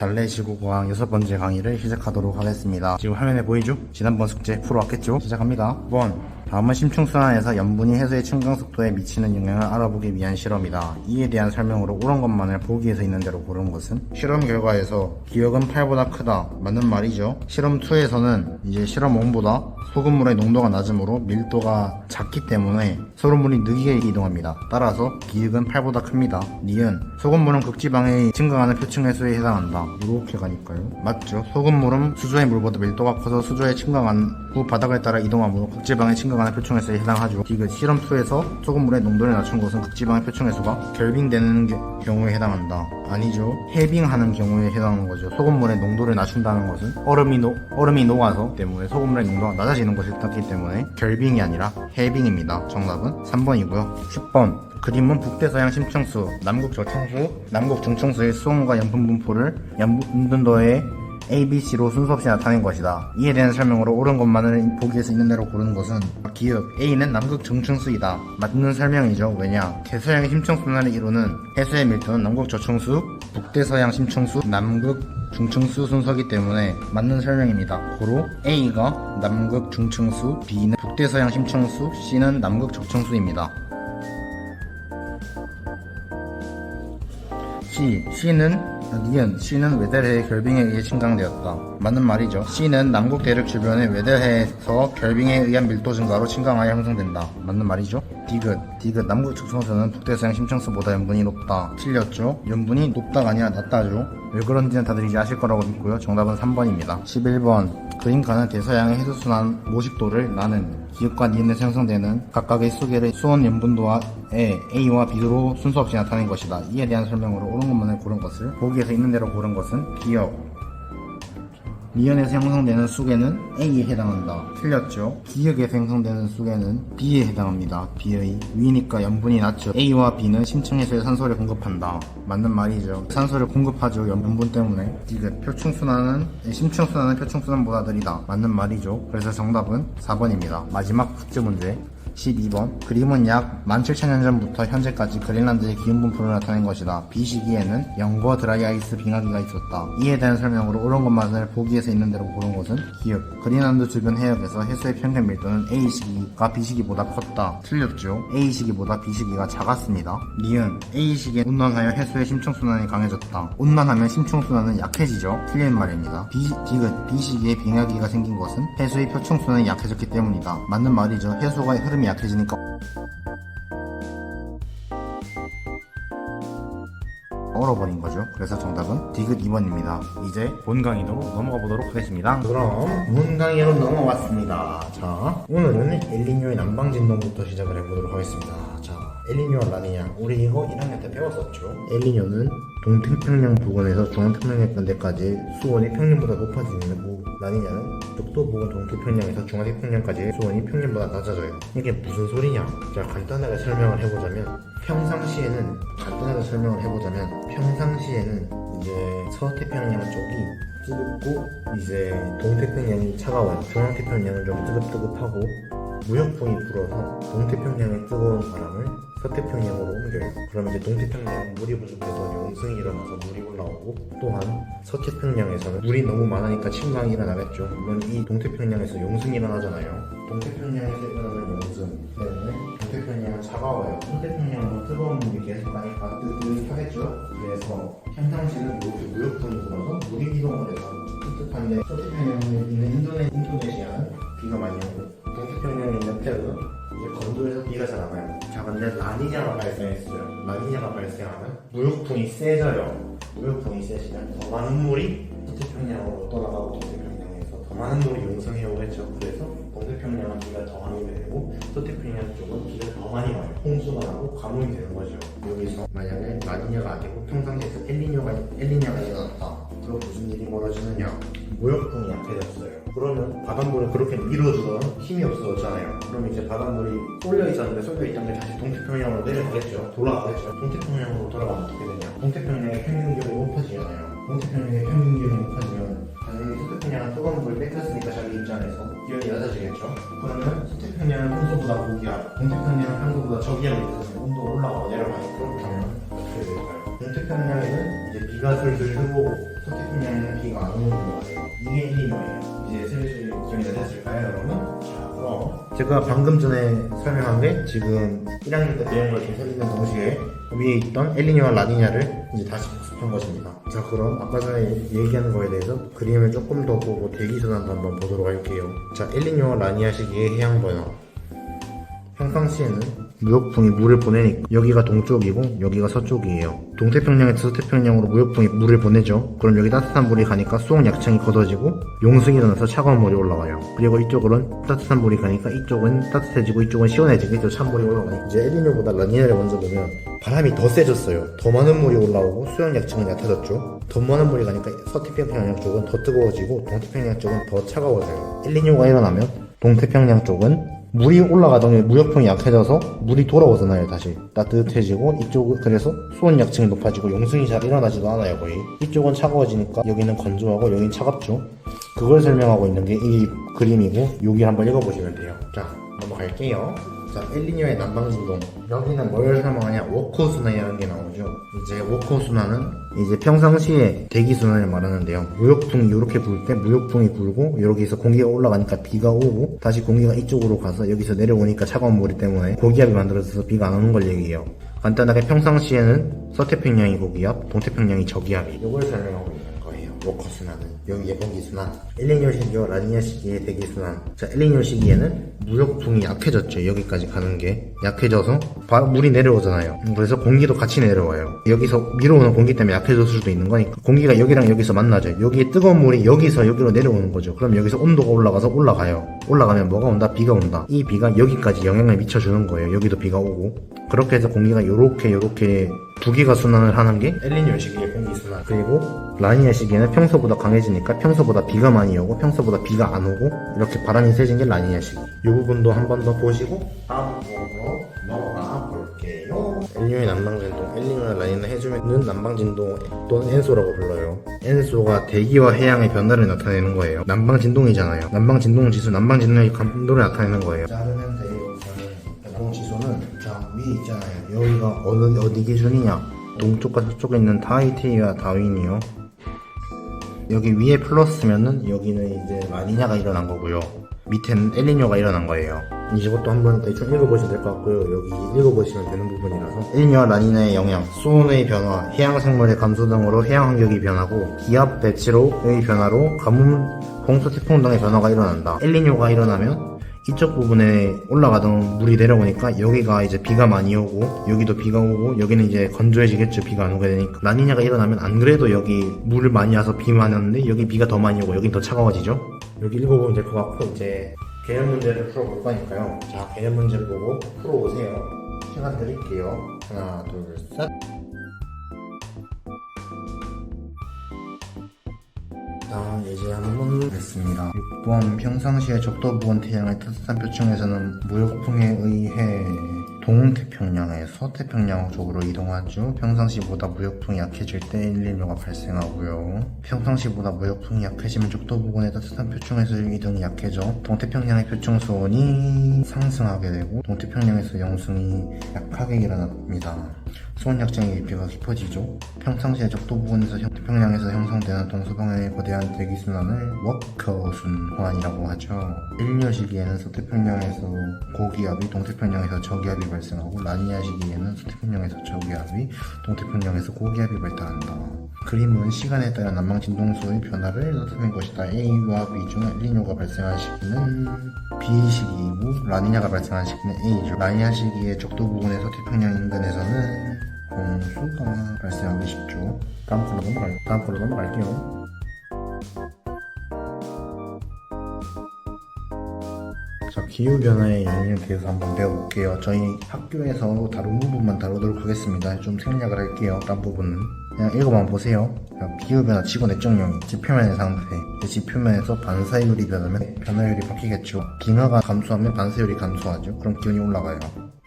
달래지구과학 6번째 강의를 시작하도록 하겠습니다. 지금 화면에 보이죠? 지난번 숙제 풀어왔겠죠? 시작합니다. 1번. 다음은 심층순환에서 염분이 해수의 증강 속도에 미치는 영향을 알아보기 위한 실험이다. 이에 대한 설명으로 옳은 것만을 보기에서 있는 대로 고른 것은? 실험 결과에서 기억은 8보다 크다. 맞는 말이죠. 실험 2에서는 이제 실험 1보다 소금물의 농도가 낮으므로 밀도가 작기 때문에 소금물이 느리게 이동합니다. 따라서 기억은 8보다 큽니다. 니은 소금물은 극지방에 증강하는 표층해수에 해당한다. 이렇게 가니까요. 맞죠? 소금물은 수조의 물보다 밀도가 커서 수조에 증강한 후 바닥을 따라 이동하므로 극지방에 증강하는 표층해수에 해당하죠. 디귿 실험 2에서 소금물의 농도를 낮춘 것은 극지방의 표층해수가 결빙되는 경우에 해당한다. 아니죠. 해빙하는 경우에 해당하는 거죠. 소금물의 농도를 낮춘다는 것은 얼음이 녹아서 때문에 소금물의 농도가 낮아지는 것이 뜻하기 때문에 결빙이 아니라 해빙입니다. 정답은 3번이고요. 10번. 그림은 북대서양 심층수, 남극 저층수, 남극 중층수의 수온과 염분 분포를 염분도의 ABC로 순서 없이 나타낸 것이다. 이에 대한 설명으로 옳은 것만을 보기에서 있는 대로 고르는 것은 기억 A는 남극 중층수이다. 맞는 설명이죠. 왜냐? 대서양의 심층순환을 이루는 해수의 밀도는 남극 저층수, 북대서양 심층수, 남극 중층수 순서이기 때문에 맞는 설명입니다. 고로 A가 남극 중층수, B는 북대서양 심층수, C는 남극 저층수입니다. C는 외델해의 결빙에 의해 증강되었다. 맞는 말이죠. C는 남극 대륙 주변의 외델해에서 결빙에 의한 밀도 증가로 증강하여 형성된다. 맞는 말이죠. 디귿 남극 중층수는 북대서양 심층수보다 염분이 높다. 틀렸죠. 염분이 높다가 아니라 낮다죠. 왜 그런지는 다들 이제 아실 거라고 믿고요. 정답은 3번입니다. 11번. 그림과는 대서양의 해수순환 모식도를 나는 기억과 니은에서 형성되는 각각의 수계의 수온 염분도와 A와 B로 순서 없이 나타낸 것이다. 이에 대한 설명으로 옳은 것만을 고른 것을 보기에서 있는 대로 고른 것은 기억 니은에서 형성되는 수계는 A에 해당한다. 틀렸죠. 기역에서 형성되는 수계는 B에 해당합니다. B의 위니까 염분이 낮죠. A와 B는 심층해수에 산소를 공급한다. 맞는 말이죠. 산소를 공급하죠. 염분 때문에. 디귿 심층순환은 표층순환보다 느리다. 맞는 말이죠. 그래서 정답은 4번입니다. 마지막 숙제 문제 12번. 그림은 약 17,000년 전부터 현재까지 그린란드의 기온 분포를 나타낸 것이다. B 시기에는 영거 드라이 아이스 빙하기가 있었다. 이에 대한 설명으로 옳은 것만을 보기에서 있는 대로 고른 것은 기억. 그린란드 주변 해역에서 해수의 평균 밀도는 A 시기가 B 시기보다 컸다. 틀렸죠. A 시기보다 B 시기가 작았습니다. 니은 A 시기에 온暖하여 해수의 심층순환이 강해졌다. 온난하면 심층순환은 약해지죠. 틀린 말입니다. 디귿 B 시기에 빙하기가 생긴 것은 해수의 표층순환이 약해졌기 때문이다. 맞는 말이죠. 해수가 흐름이 약해지니까 얼어버린 거죠. 그래서 정답은 디귿 2번입니다. 이제 본 강의로 넘어가 보도록 하겠습니다. 그럼 본 강의로 넘어왔습니다. 자, 오늘은 엘니뇨의 난방진동부터 시작을 해보도록 하겠습니다. 자, 엘니뇨와 라니냐, 우리 이거 1학년 때 배웠었죠. 엘니뇨는 동태평양 부근에서 중앙태평양까지 수온이 평년보다 높아지는 거고, 라니냐는 적도 부근 동태평양에서 중앙태평양까지 수온이 평년보다 낮아져요. 이게 무슨 소리냐? 자, 간단하게 설명을 해보자면 평상시에는 이제 서태평양 쪽이 뜨겁고 이제 동태평양이 차가워요. 중앙태평양은 좀 뜨겁뜨겁하고 무역풍이 불어서 동태평양의 뜨거운 바람을 서태평양으로 옮겨요. 그러면 이제 동태평양은 물이 부족해서 용승이 일어나서 물이 올라오고, 또한 서태평양에서는 물이 너무 많으니까 침강이 일어나겠죠. 물론 이 동태평양에서 용승이 일어나잖아요. 동태평양에서 일어나는 용승 때문에 동태평양은 차가워요. 서태평양으로 뜨거운 물이 계속 가니까 뜨뜻하겠죠. 그래서 평상시는 이렇게 무역풍이 불어서 물이 이동을 해서 뜨뜻한데, 서태평양에 있는 인도네시아는 비가 많이 오고, 동태평양에 있는 페루 이제 건조해서 비가 잘 안 와요. 자, 근데 라니냐가 발생했어요. 라니냐가 발생하면 무역풍이 세져요. 무역풍이 세지면 더 많은 물이 서태평양으로 떠나가고, 동태평양에서 더 많은 물이 용성해 오겠죠. 그래서 동태평양은 비가 더 많이 내리고 서태평양 쪽은 비가 더 많이 와요. 홍수가 나고 가뭄이 되는 거죠. 여기서 만약에 라니냐가 아니고 평상시에서 엘니냐가 일어났다. 그럼 무슨 일이 벌어지느냐? 무역풍이 약해졌어요. 그러면 바닷물은 그렇게 밀어주던 힘이 없어졌잖아요. 그럼 이제 바닷물이 쏠려있던 게 다시 동태평양으로 내려가겠죠. 돌아가겠죠. 동태평양으로 돌아가면 어떻게 되냐? 동태평양의 평균 기온이 높아지잖아요. 동태평양의 평균 기온이 높아지면 당연히 서태평양은 뜨거운 물을 뺏겼으니까 자기 입장에서 기온이 낮아지겠죠. 그러면 서태평양은 평소보다 고기압, 동태평양은 평소보다 저기압이 있어서 온도가 올라가고 내려가니, 그렇다면 어떻게 될까요? 동태평양에는 이제 비가 슬슬 들어오고 서태평양에는 비가 안 오는 걸로 가요. 이게 엘니뇨예요. 이제 슬슬 정리가 됐을까요, 여러분? 자, 그럼 제가 방금 전에 설명한 게 지금 1학년 때 배운 걸 계속 읽는 동시에 위에 있던 엘니뇨와 라니냐를 이제 다시 복습한 것입니다. 자, 그럼 아까 전에 얘기하는 거에 대해서 그림을 조금 더 보고 대기순환도 한번 보도록 할게요. 자, 엘니뇨와 라니냐 시기의 해양 변화. 평상시에는 무역풍이 물을 보내니까 여기가 동쪽이고 여기가 서쪽이에요. 동태평양에서 서태평양으로 무역풍이 물을 보내죠. 그럼 여기 따뜻한 물이 가니까 수온 약층이 걷어지고 용승이 일어나서 차가운 물이 올라와요. 그리고 이쪽으로는 따뜻한 물이 가니까 이쪽은 따뜻해지고 이쪽은 시원해지고 이쪽 찬물이 올라가요. 이제 엘니뇨보다 라니냐를 먼저 보면 바람이 더 세졌어요. 더 많은 물이 올라오고 수온 약층은 얕아졌죠. 더 많은 물이 가니까 서태평양 쪽은 더 뜨거워지고 동태평양 쪽은 더 차가워져요. 엘니뇨가 일어나면 동태평양 쪽은 물이 올라가더니 무역풍이 약해져서 물이 돌아오잖아요. 다시 따뜻해지고 이쪽은 그래서 수온 약층이 높아지고 용승이 잘 일어나지도 않아요. 거의 이쪽은 차가워지니까 여기는 건조하고 여기는 차갑죠. 그걸 설명하고 있는 게 이 그림이고 여기 한번 읽어보시면 돼요. 자, 넘어갈게요. 자, 엘니뇨의 난방진동. 여기는 뭘 설명하냐? 워커순환이라는 게 나오죠. 이제 워커순환은 이제 평상시에 대기순환을 말하는데요. 무역풍이 이렇게 불 때 무역풍이 불고 여기서 공기가 올라가니까 비가 오고 다시 공기가 이쪽으로 가서 여기서 내려오니까 차가운 물이 때문에 고기압이 만들어져서 비가 안 오는 걸 얘기해요. 간단하게 평상시에는 서태평양이 고기압, 동태평양이 저기압이 이걸 설명하고 있는 거예요. 워커순환은. 여기 예봉기순환. 엘니뇨 시기와 라니냐 시기의 대기순환. 자, 엘니뇨 시기에는 무역풍이 약해졌죠. 여기까지 가는 게 약해져서 물이 내려오잖아요. 그래서 공기도 같이 내려와요. 여기서 위로 오는 공기 때문에 약해질 수도 있는 거니까 공기가 여기랑 여기서 만나죠. 여기 뜨거운 물이 여기서 여기로 내려오는 거죠. 그럼 여기서 온도가 올라가서 올라가요. 올라가면 뭐가 온다? 비가 온다. 이 비가 여기까지 영향을 미쳐주는 거예요. 여기도 비가 오고. 그렇게 해서 공기가 요렇게 두 개가 순환을 하는 게 엘니뇨 시기의 공기순환. 그리고 라니냐 시기에는 평소보다 강해지니까 평소보다 비가 많이 오고 평소보다 비가 안 오고 이렇게 바람이 세진 게 라니냐 시기. 이 부분도 한 번 더 보시고 다음 부분으로 넘어가 볼게요. 엘니뇨의 난방진동. 엘니뇨나 라니냐 해주면은 난방진동 또는 엔소라고 불러요. 엔소가 대기와 해양의 변화를 나타내는 거예요. 난방진동이잖아요. 난방진동지수, 난방진동의 감도를 나타내는 거예요. 자르면 돼요. 변동지수는 자 위에 있잖아요. 여기가 어디 기준이냐? 동쪽과 서쪽에 있는 타히티와 다윈이요. 여기 위에 플러스면은 여기는 이제 라니냐가 일어난 거고요. 밑에는 엘니뇨가 일어난 거예요. 이것도 한번 대충 읽어보시면 될 것 같고요. 여기 읽어보시면 되는 부분이라서 엘니뇨와 라니냐의 영향, 수온의 변화, 해양 생물의 감소 등으로 해양 환경이 변하고 기압 배치로의 변화로 가뭄, 홍수, 태풍 등의 변화가 일어난다. 엘니뇨가 일어나면 이쪽 부분에 올라가던 물이 내려오니까 여기가 이제 비가 많이 오고 여기도 비가 오고 여기는 이제 건조해지겠죠. 비가 안 오게 되니까. 라니냐가 일어나면 안 그래도 여기 물을 많이 와서 비 많이 왔는데 여기 비가 더 많이 오고 여긴 더 차가워지죠. 여기 읽어보면 될 것 같고 이제 개념 문제를 풀어볼 거니까요. 자, 개념 문제 보고 풀어오세요. 시간 드릴게요. 하나, 둘, 셋. 자, 이제 한번 했습니다. 6번 평상시에 적도부근 태양의 따뜻한 표층에서는 무역풍에 의해 동태평양에서 서태평양 쪽으로 이동하죠. 평상시보다 무역풍이 약해질 때 엘니뇨가 발생하고요. 평상시보다 무역풍이 약해지면 적도부근의 따뜻한 표층에서 이동이 약해져 동태평양의 표층 수온이 상승하게 되고 동태평양에서 영승이 약하게 일어납니다. 수온 약층의 깊이가 깊어지죠. 평상시에 적도부근에서 태평양에서 형성되는 동서방향의 거대한 대기순환을 워커순환이라고 하죠. 엘니뇨 시기에는 서태평양에서 고기압이 동태평양에서 저기압이 발생하고 라니냐 시기에는 서태평양에서 저기압이 동태평양에서 고기압이 발달한다. 그림은 시간에 따라 난방 진동수의 변화를 나타낸 것이다. A와 B 중 엘니뇨가 발생한 시기는 B 시기이고 라니냐가 발생한 시기는 A죠. 라니냐 시기의 적도부근의 서태평양 인근에서는 홍수가 발생하기 쉽죠. 다음 걸로 넘어갈게요. 자, 기후변화의 영향에 대해서 한번 배워볼게요. 저희 학교에서 다룬 부분만 다루도록 하겠습니다. 좀 생략을 할게요. 다른 부분은 그냥 읽어만 보세요. 기후변화 지구 내적용이 지표면의 상태. 지표면에서 반사율이 변하면 변화율이 바뀌겠죠. 빙하가 감소하면 반사율이 감소하죠. 그럼 기온이 올라가요.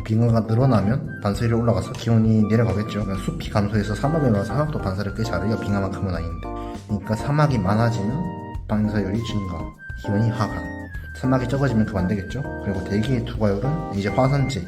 빙하가 늘어나면 반사율이 올라가서 기온이 내려가겠죠. 그러니까 숲이 감소해서 사막에 와서 사막도 반사를 꽤 잘해요. 빙하만큼은 아닌데. 그러니까 사막이 많아지면 반사율이 증가, 기온이 하강. 사막이 적어지면 그거 안 되겠죠. 그리고 대기의 투과율은 이제 화산재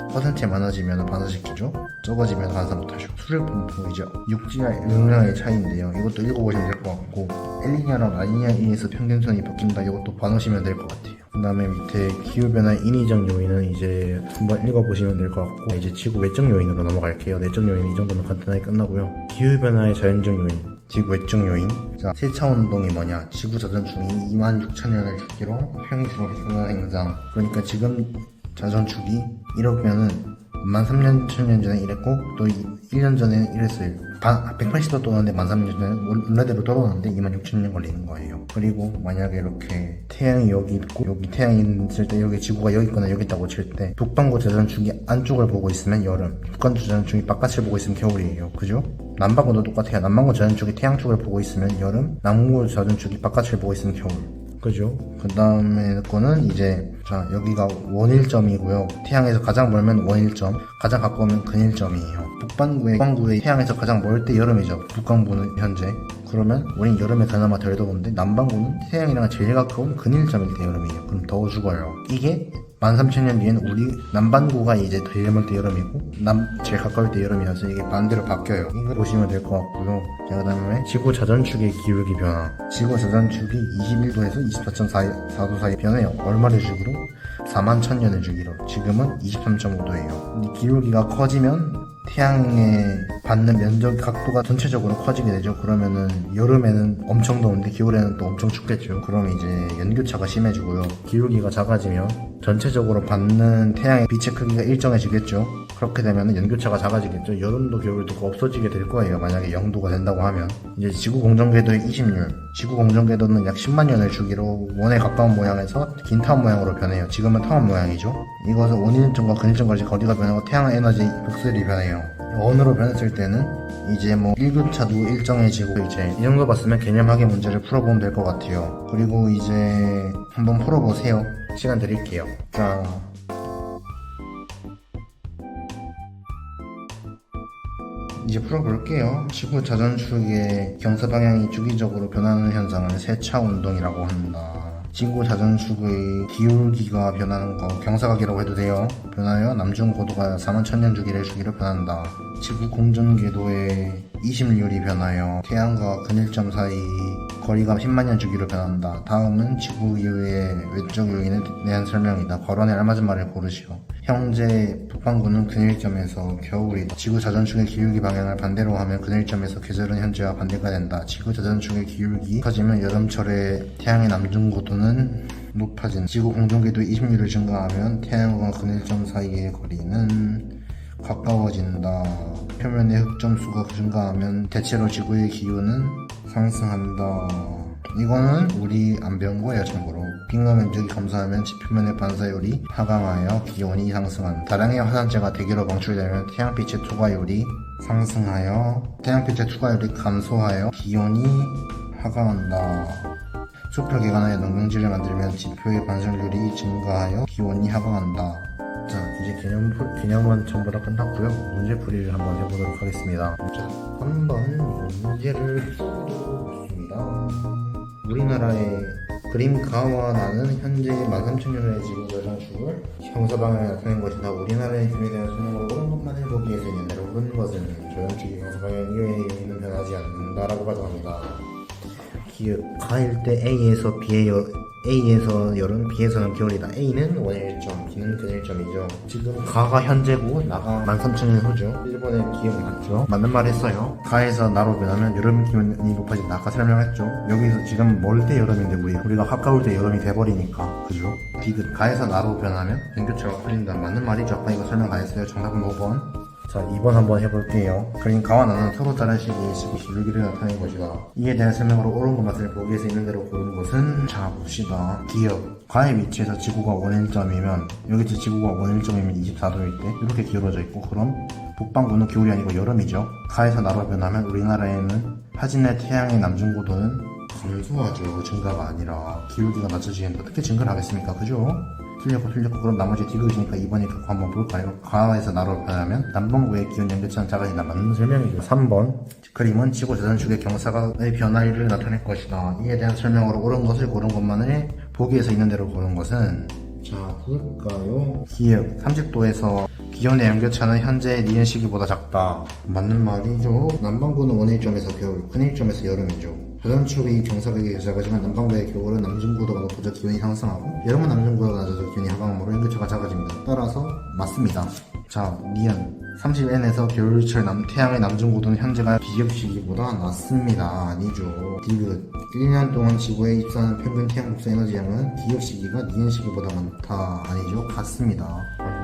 퍼센트에 많아지면 반사시키죠. 적어지면 반사 못하죠. 수를 분포이죠. 육지와 용량의 차이인데요. 이것도 읽어보시면 될 것 같고, 엘니냐랑 라니냐에서 평균선이 바뀐다. 이것도 봐놓으시면 될 것 같아요. 그 다음에 밑에 기후변화의 인위적 요인은 이제 한번 읽어보시면 될 것 같고, 이제 지구 외적 요인으로 넘어갈게요. 내적 요인은 이 정도면 간단하게 끝나고요. 기후변화의 자연적 요인, 지구 외적 요인. 자, 세차운동이 뭐냐? 지구 자전축이 26,000년을 주기로 평균으로 일어나는 행상. 그러니까 지금 자전축이 이러면은 13,000년 전에 이랬고 또 1년 전에 이랬어요. 180도 도는데 13,000년 전에 원래대로 돌아오는데 26,000년 걸리는 거예요. 그리고 만약에 이렇게 태양이 여기 있고 여기 태양이 있을 때 여기 지구가 여기 있거나 여기 있다고 칠 때 북반구 자전축이 안쪽을 보고 있으면 여름, 북반구 자전축이 바깥을 보고 있으면 겨울이에요. 그죠? 남반구도 똑같아요. 남반구 자전축이 태양 쪽을 보고 있으면 여름, 남반구 자전축이 바깥을 보고 있으면 겨울. 그죠? 그 다음에 거는 이제 자 여기가 원일점이고요. 태양에서 가장 멀면 원일점, 가장 가까우면 근일점이에요. 북반구의 태양에서 가장 멀 때 여름이죠. 북반구는 현재. 그러면 우린 여름에 그나마 덜 더운데 남반구는 태양이랑 제일 가까운 근일점일 때 여름이에요. 그럼 더워 죽어요. 이게 13,000년 뒤엔 우리 남반구가 이제 제일 멀 때 여름이고 제일 가까울 때 여름이라서 이게 반대로 바뀌어요. 이거 보시면 될 것 같고요. 자, 그 다음에 지구 자전축의 기울기 변화. 지구 자전축이 21도에서 24.4도 사이 변해요. 얼마를 주기로? 41,000년을 주기로. 지금은 23.5도예요. 기울기가 커지면 태양에 받는 면적 각도가 전체적으로 커지게 되죠. 그러면은 여름에는 엄청 더운데 겨울에는 또 엄청 춥겠죠. 그럼 이제 연교차가 심해지고요. 기울기가 작아지면 전체적으로 받는 태양의 빛의 크기가 일정해지겠죠. 그렇게 되면 연교차가 작아지겠죠. 여름도 겨울도 없어지게 될 거예요. 만약에 0도가 된다고 하면. 이제 지구 공전 궤도의 이식률. 지구 공전 궤도는 약 10만 년을 주기로 원에 가까운 모양에서 긴 타원 모양으로 변해요. 지금은 타원 모양이죠. 이것은 원일점과 근일점까지 거리가 변하고 태양 에너지 극슬이 변해요. 원으로 변했을 때는 이제 뭐 1교차도 일정해지고 이제 이 정도 봤으면 개념학의 문제를 풀어보면 될 것 같아요. 그리고 이제 한번 풀어보세요. 시간 드릴게요. 자, 이제 풀어볼게요. 지구 자전축의 경사 방향이 주기적으로 변하는 현상을 세차 운동이라고 한다. 지구 자전축의 기울기가 변하는 거 경사각이라고 해도 돼요. 변하여 남중 고도가 41,000년 주기로 변한다. 지구 공전 궤도의 이식률이 변하여 태양과 근일점 사이 거리가 10만 년 주기로 변한다. 다음은 지구 이후의 외적 요인에 대한 설명이다. 괄호안에 알맞은 말을 고르시오. 현재 북반구는 근일점에서 겨울이다. 지구 자전축의 기울기 방향을 반대로 하면 근일점에서 계절은 현재와 반대가 된다. 지구 자전축의 기울기 커지면 여름철에 태양의 남중 고도는 높아진. 지구 공전궤도의 이식률을 증가하면 태양과 근일점 사이의 거리는 가까워진다. 표면의 흑점수가 증가하면 대체로 지구의 기온은 상승한다. 이거는 우리 안 배운 거예요. 참고로 빙하 면적이 감소하면 지표면의 반사율이 하강하여 기온이 상승한다. 다량의 화산재가 대기로 방출되면 태양빛의 투과율이 상승하여 태양빛의 투과율이 감소하여 기온이 하강한다. 숲을 개간하여 농경지를 만들면 지표의 반사율이 증가하여 기온이 하강한다. 자, 이제 개념은 전부 다 끝났고요. 문제풀이를 한번 해보도록 하겠습니다. 자, 한번 문제를 풀어보겠습니다. 우리나라의 그림 가와 나는 현재 13,000년의 지구 자전축을 경사 방향에 나타낸 것이다. 우리나라의 그림에 대한 설명으로 옳은 것만 해보기 위해서 있는데 옳은 것은 자전축이 경사 방향 이외의 요인은 변하지 않는다라고 가정합니다. 기억 가일 때 A에서 여름, B에서는 겨울이다. A는 원일점, B는 근일점이죠. 지금 가가 현재고 나가 13,000년 후죠. 일본의 기억 맞죠? 맞는 말 했어요. 가에서 나로 변하면 여름 기온이 높아진다. 아까 설명했죠. 여기서 지금 멀 때 여름인데 우리가 가까울 때 여름이 돼버리니까 그죠? 디귿 가에서 나로 변하면 연교차가 풀린다. 맞는 말이죠. 아까 이거 설명 안 했어요. 정답은 5번. 자, 2번 한번 해볼게요. 그림 가와 나는 서로 다른 시기의 지구 기울기를 나타낸 것이다. 이에 대한 설명으로 옳은 것만을 보기 위해서 있는 대로 고른 것은 자 봅시다. 기억 가의 위치에서 지구가 원일점이면 여기서 지구가 원일점이면 24도일 때 이렇게 기울어져 있고, 그럼 북반구는 겨울이 아니고 여름이죠. 가에서 나로 변하면 우리나라에는 사진의 태양의 남중고도는 감소하죠. 증가가 아니라 기울기가 낮춰지는데 어떻게 증가를 하겠습니까? 그죠? 틀렸고 그럼 나머지 디귿이니까 2번이 그거 한번 볼까요? 가에서 나로 변하면 남반구의 기온 연교차는 작아진다. 맞는 설명이죠. 3번 그림은 지구 자전축의 경사의 변화를 나타낼 것이다. 이에 대한 설명으로 옳은 것을 고른 것만을 보기에서 있는 대로 고른 것은 자 볼까요? 기억 30도에서 기온의 연교차는 현재 니은 시기보다 작다. 맞는 말이죠. 남반구는 원일점에서 겨울, 근일점에서 여름이죠. 자전축이 경사각에 유사하지만 남반구의 겨울은 남중구도가 높아져 기온이 상승하고 여름은 남중구도가 낮아져 기온이 하강하므로 연교차가 작아집니다. 따라서 맞습니다. 자, 니은 30N에서 겨울철 태양의 남중구도는 현재가 비교 시기보다 낮습니다. 아니죠. 디귿 1년 동안 지구에 입사하는 평균 태양 복사 에너지량은 기억 시기가 니은 시기보다 많다. 아니죠. 같습니다.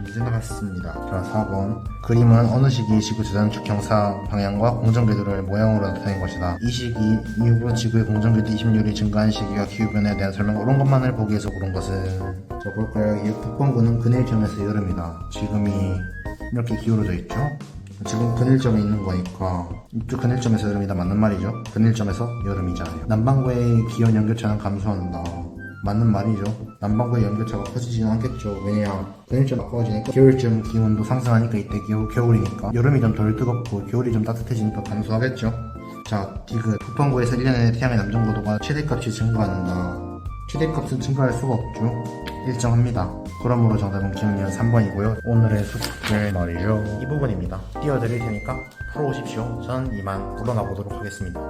문제 나갔습니다. 자, 4번 그림은 어느 시기의 지구 자전축 경사 방향과 공전궤도를 모양으로 나타낸 것이다. 이 시기 이후로 지구의 공전궤도 26이 증가한 시기와 기후변화에 대한 설명 옳은 것만을 보기 위해서 고른 것은 자, 볼까요? 이 북반구는 근일점에서 여름이다. 지금이 이렇게 기울어져 있죠? 지금 근일점에 있는 거니까 이쪽 근일점에서 여름이다. 맞는 말이죠. 근일점에서 여름이잖아요. 남반구의 기온 연교차는 감소한다. 맞는 말이죠. 남반구의 연교차가 커지지는 않겠죠. 왜냐 근일점 가까워지니까 겨울쯤 기온도 상승하니까 이때 겨울이니까 여름이 좀 덜 뜨겁고 겨울이 좀 따뜻해지니까 감소하겠죠. 자, 디귿 북반구에서 1년 내내 태양의 남중고도가 최대값이 증가한다. 최대값은 증가할 수가 없죠. 일정합니다. 그러므로 정답은 기억력 3번이고요. 오늘의 숙제 말이죠. 이 부분입니다. 띄워드릴 테니까 풀어오십시오. 전 이만 물러나 보도록 하겠습니다.